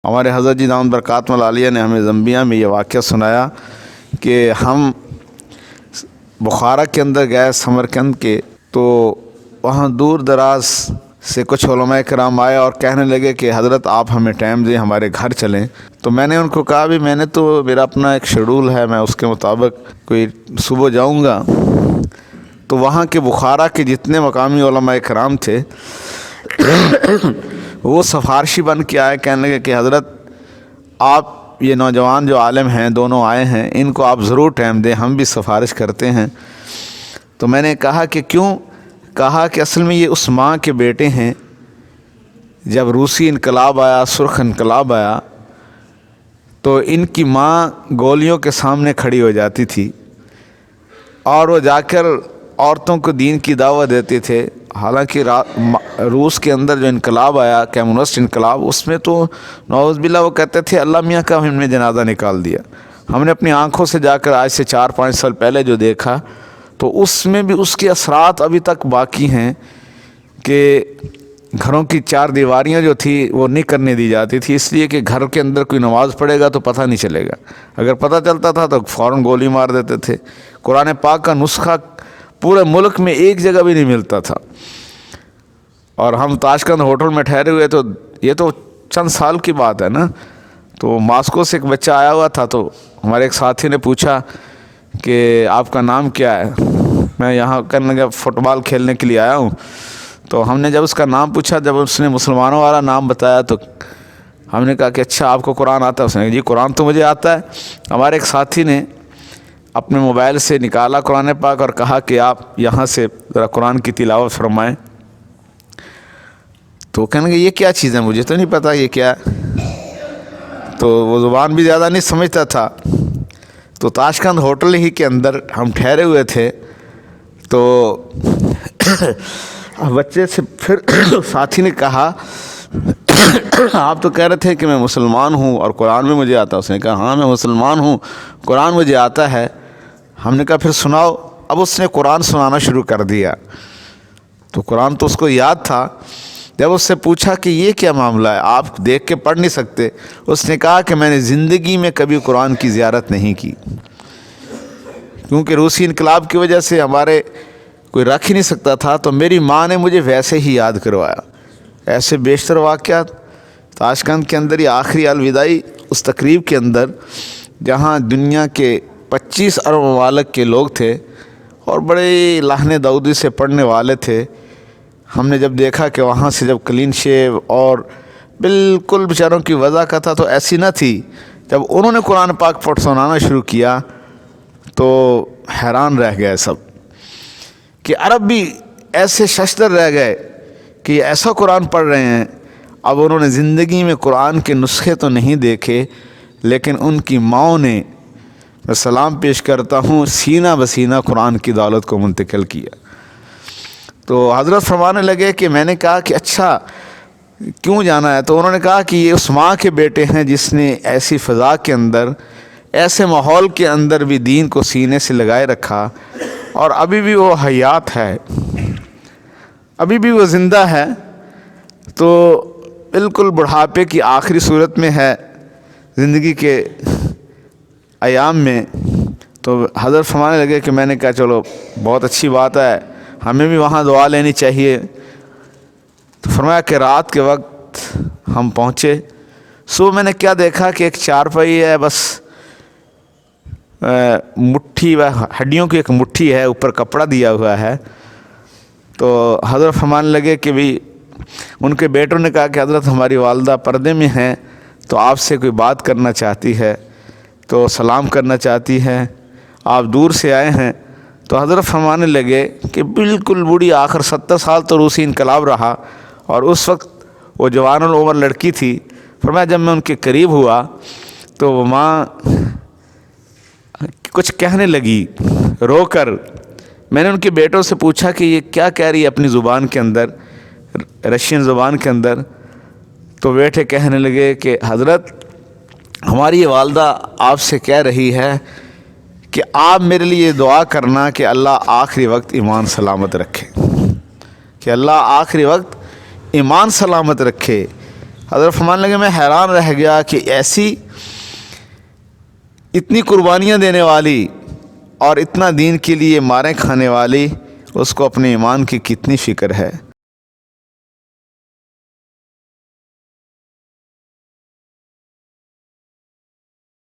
ہمارے حضرت جی دامت برکاتہ العالیہ نے ہمیں زمبیا میں یہ واقعہ سنایا کہ ہم بخارا کے اندر گئے سمرقند کے، تو وہاں دور دراز سے کچھ علماء کرام آئے اور کہنے لگے کہ حضرت آپ ہمیں ٹائم دیں، ہمارے گھر چلیں۔ تو میں نے ان کو کہا بھی میں نے تو میرا اپنا ایک شیڈول ہے، میں اس کے مطابق کوئی صبح جاؤں گا۔ تو وہاں کے بخارا کے جتنے مقامی علماء کرام تھے وہ سفارشی بن کے آئے، کہنے لگے کہ حضرت آپ یہ نوجوان جو عالم ہیں دونوں آئے ہیں، ان کو آپ ضرور ٹائم دیں، ہم بھی سفارش کرتے ہیں۔ تو میں نے کہا کہ کیوں؟ کہا کہ اصل میں یہ اس ماں کے بیٹے ہیں، جب روسی انقلاب آیا، سرخ انقلاب آیا، تو ان کی ماں گولیوں کے سامنے کھڑی ہو جاتی تھی اور وہ جا کر عورتوں کو دین کی دعوت دیتے تھے۔ حالانکہ روس کے اندر جو انقلاب آیا، کمیونسٹ انقلاب، اس میں تو نعوذ باللہ وہ کہتے تھے اللہ میاں کا ہم نے جنازہ نکال دیا۔ ہم نے اپنی آنکھوں سے جا کر آج سے 4-5 سال پہلے جو دیکھا، تو اس میں بھی اس کے اثرات ابھی تک باقی ہیں کہ گھروں کی 4 دیواریاں جو تھی وہ نہیں کرنے دی جاتی تھی، اس لیے کہ گھر کے اندر کوئی نماز پڑھے گا تو پتہ نہیں چلے گا، اگر پتہ چلتا تھا تو فوراً گولی مار دیتے تھے۔ قرآن پاک کا نسخہ پورے ملک میں ایک جگہ بھی نہیں ملتا تھا۔ اور ہم تاشقند ہوٹل میں ٹھہرے ہوئے، تو یہ تو چند سال کی بات ہے نا، تو ماسکو سے ایک بچہ آیا ہوا تھا، تو ہمارے ایک ساتھی نے پوچھا کہ آپ کا نام کیا ہے؟ میں یہاں کرنے کا فٹ بال کھیلنے کے لیے آیا ہوں۔ تو ہم نے جب اس کا نام پوچھا، جب اس نے مسلمانوں والا نام بتایا، تو ہم نے کہا کہ اچھا آپ کو قرآن آتا ہے؟ اس نے کہا جی قرآن تو مجھے آتا ہے۔ ہمارے ایک ساتھی نے اپنے موبائل سے نکالا قرآن پاک اور کہا کہ آپ یہاں سے ذرا قرآن کی تلاوت فرمائیں۔ تو کہنے لگے یہ کیا چیز ہے، مجھے تو نہیں پتہ یہ کیا ہے۔ تو وہ زبان بھی زیادہ نہیں سمجھتا تھا۔ تو تاشقند ہوٹل ہی کے اندر ہم ٹھہرے ہوئے تھے، تو بچے سے پھر ساتھی نے کہا آپ تو کہہ رہے تھے کہ میں مسلمان ہوں اور قرآن بھی مجھے آتا ہے۔ اس نے کہا ہاں میں مسلمان ہوں، قرآن مجھے آتا ہے۔ ہم نے کہا پھر سناؤ۔ اب اس نے قرآن سنانا شروع کر دیا، تو قرآن تو اس کو یاد تھا۔ جب اس سے پوچھا کہ یہ کیا معاملہ ہے، آپ دیکھ کے پڑھ نہیں سکتے؟ اس نے کہا کہ میں نے زندگی میں کبھی قرآن کی زیارت نہیں کی، کیونکہ روسی انقلاب کی وجہ سے ہمارے کوئی رکھ ہی نہیں سکتا تھا، تو میری ماں نے مجھے ویسے ہی یاد کروایا۔ ایسے بیشتر واقعات تاشقند کے اندر، یہ آخری الوداعی اس تقریب کے اندر، جہاں دنیا کے 25 ارب ممالک کے لوگ تھے اور بڑے لہن داؤدی سے پڑھنے والے تھے۔ ہم نے جب دیکھا کہ وہاں سے جب کلین شیو اور بالکل بیچاروں کی وضاحت تھا، تو ایسی نہ تھی۔ جب انہوں نے قرآن پاک پڑھ سنانا شروع کیا تو حیران رہ گئے سب، کہ عرب بھی ایسے ششدر رہ گئے کہ یہ ایسا قرآن پڑھ رہے ہیں۔ اب انہوں نے زندگی میں قرآن کے نسخے تو نہیں دیکھے، لیکن ان کی ماؤں نے، میں سلام پیش کرتا ہوں، سینہ بسینہ قرآن کی دولت کو منتقل کیا۔ تو حضرت فرمانے لگے کہ میں نے کہا کہ اچھا کیوں جانا ہے؟ تو انہوں نے کہا کہ یہ اس ماں کے بیٹے ہیں جس نے ایسی فضا کے اندر، ایسے ماحول کے اندر بھی دین کو سینے سے لگائے رکھا، اور ابھی بھی وہ حیات ہے، ابھی بھی وہ زندہ ہے، تو بالکل بڑھاپے کی آخری صورت میں ہے زندگی کے ایام میں۔ تو حضرت فرمانے لگے کہ میں نے کہا چلو بہت اچھی بات ہے، ہمیں بھی وہاں دعا لینی چاہیے۔ تو فرمایا کہ رات کے وقت ہم پہنچے۔ صبح میں نے کیا دیکھا کہ ایک چارپائی ہے، بس مٹھی و ہڈیوں کی ایک مٹھی ہے، اوپر کپڑا دیا ہوا ہے۔ تو حضرت فرمانے لگے کہ بھی ان کے بیٹوں نے کہا کہ حضرت ہماری والدہ پردے میں ہیں، تو آپ سے کوئی بات کرنا چاہتی ہے، تو سلام کرنا چاہتی ہے، آپ دور سے آئے ہیں۔ تو حضرت فرمانے لگے کہ بالکل بوڑھی، آخر 70 سال تو روسی انقلاب رہا، اور اس وقت وہ جوان العمر لڑکی تھی۔ فرمایا جب میں ان کے قریب ہوا تو وہ ماں کچھ کہنے لگی رو کر۔ میں نے ان کے بیٹوں سے پوچھا کہ یہ کیا کہہ رہی ہے اپنی زبان کے اندر، رشین زبان کے اندر؟ تو بیٹے کہنے لگے کہ حضرت ہماری یہ والدہ آپ سے کہہ رہی ہے کہ آپ میرے لیے دعا کرنا کہ اللہ آخری وقت ایمان سلامت رکھے، کہ اللہ آخری وقت ایمان سلامت رکھے۔ حضرت فرمانے لگے میں حیران رہ گیا کہ ایسی اتنی قربانیاں دینے والی اور اتنا دین کے لیے ماریں کھانے والی، اس کو اپنے ایمان کی کتنی فکر ہے۔